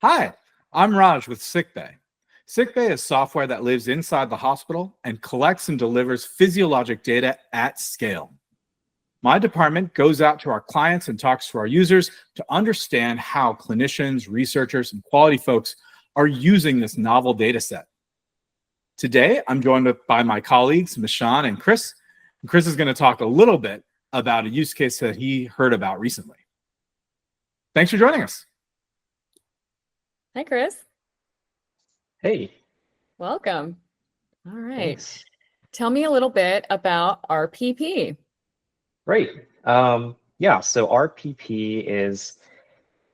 Hi, I'm Raj with Sickbay. Sickbay is software that lives inside the hospital and collects and delivers physiologic data at scale. My department goes out to our clients and talks to our users to understand how clinicians, researchers, and quality folks are using this novel data set. Today, I'm joined by my colleagues, Mishan and Chris. And Chris is going to talk a little bit about a use case that he heard about recently. Thanks for joining us. Hi, Chris. Hey. Welcome. All right. Thanks. Tell me a little bit about RPP. Great. Yeah, so RPP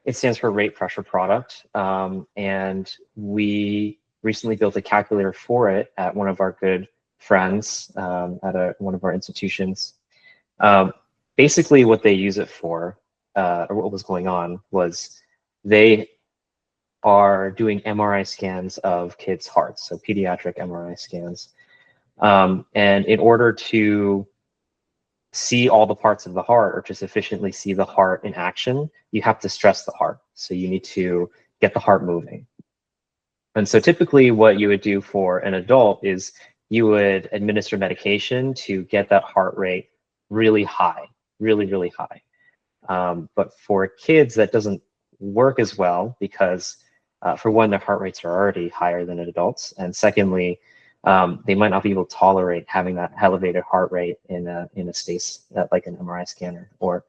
it stands for rate pressure product. And we recently built a calculator for it at one of our good friends at one of our institutions. Basically what they use it for, or what was going on, was they are doing MRI scans of kids' hearts, so pediatric MRI scans. And in order to see all the parts of the heart or just efficiently see the heart in action, you have to stress the heart. So you need to get the heart moving. And so typically what you would do for an adult is you would administer medication to get that heart rate really high, really, really high. But for kids, that doesn't work as well because for one, their heart rates are already higher than adults. And secondly, they might not be able to tolerate having that elevated heart rate in a space like an MRI scanner, or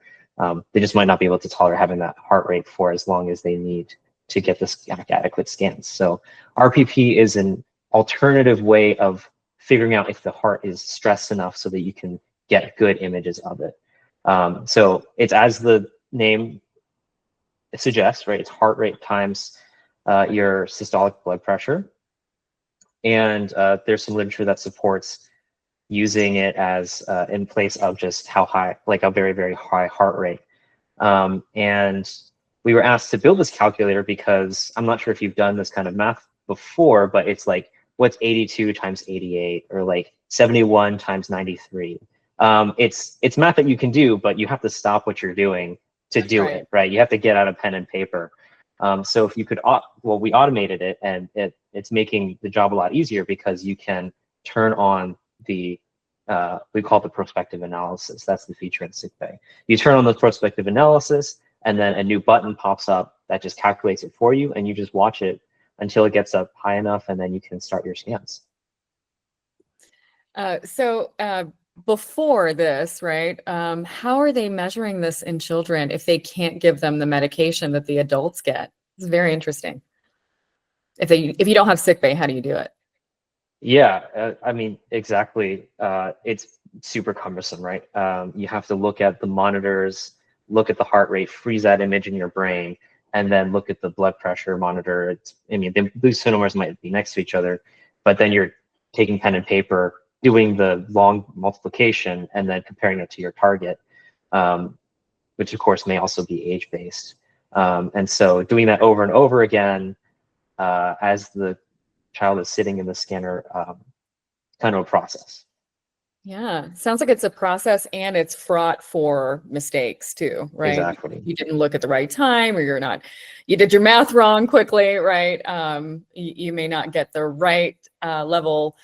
they just might not be able to tolerate having that heart rate for as long as they need to get this adequate scans. So RPP is an alternative way of figuring out if the heart is stressed enough so that you can get good images of it. So it's, as the name suggests, right? It's heart rate times your systolic blood pressure. And there's some literature that supports using it as in place of just how high, like a very, very high heart rate. And we were asked to build this calculator because I'm not sure if you've done this kind of math before, but it's like, what's 82 times 88, or like 71 times 93? It's math that you can do, but you have to stop what you're doing to do it, right? You have to get out a pen and paper. So if you could, well, we automated it, and it's making the job a lot easier because you can turn on the, we call it the prospective analysis. That's the feature in Sickbay. You turn on the prospective analysis, and then a new button pops up that just calculates it for you, and you just watch it until it gets up high enough, and then you can start your scans. Before this, right, how are they measuring this in children if they can't give them the medication that the adults get? It's very interesting. If you don't have Sickbay, how do you do it? Yeah, I mean, exactly. It's super cumbersome, right? You have to look at the monitors, look at the heart rate, freeze that image in your brain, and then look at the blood pressure monitor. I mean, these numbers might be next to each other, but then you're taking pen and paper, doing the long multiplication, and then comparing it to your target, which of course may also be age-based. And so doing that over and over again as the child is sitting in the scanner, kind of a process. Yeah, sounds like it's a process, and it's fraught for mistakes too, right? Exactly. You didn't look at the right time, or you did your math wrong quickly, right? You may not get the right level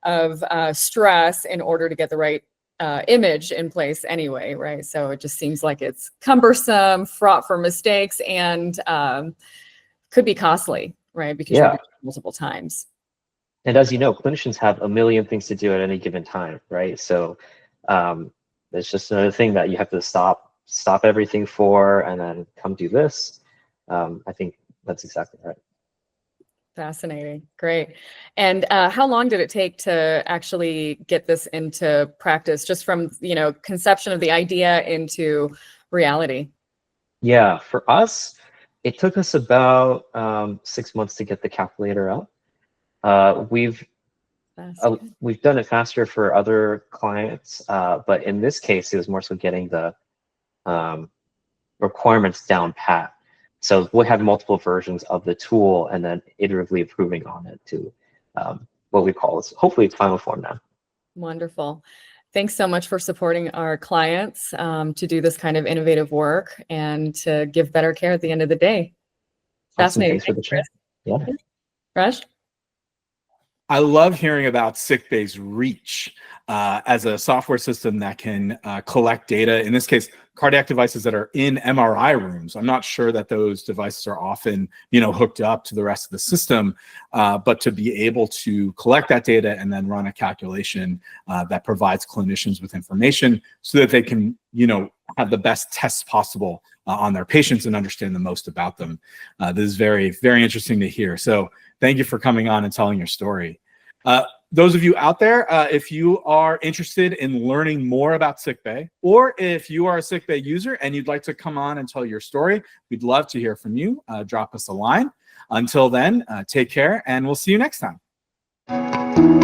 of stress in order to get the right image in place anyway, right? So it just seems like it's cumbersome, fraught for mistakes, and could be costly, right? Because you do it multiple times. And as you know, clinicians have a million things to do at any given time, right? So it's just another thing that you have to stop everything for, and then come do this. I think that's exactly right. Fascinating. Great. And how long did it take to actually get this into practice, just from, conception of the idea into reality? Yeah, for us, it took us about 6 months to get the calculator out. We've done it faster for other clients, but in this case, it was more so getting the requirements down pat. So we'll have multiple versions of the tool, and then iteratively improving on it to what we call is hopefully its final form now. Wonderful. Thanks so much for supporting our clients to do this kind of innovative work and to give better care at the end of the day. Fascinating. Thanks for the chat. Yeah. Raj? I love hearing about Sickbay's reach as a software system that can collect data, in this case, cardiac devices that are in MRI rooms. I'm not sure that those devices are often, hooked up to the rest of the system, but to be able to collect that data and then run a calculation that provides clinicians with information so that they can, have the best tests possible on their patients and understand the most about them. This is very, very interesting to hear. So thank you for coming on and telling your story. Those of you out there, if you are interested in learning more about Sickbay, or if you are a Sickbay user and you'd like to come on and tell your story, we'd love to hear from you. Drop us a line. Until then, take care, and we'll see you next time.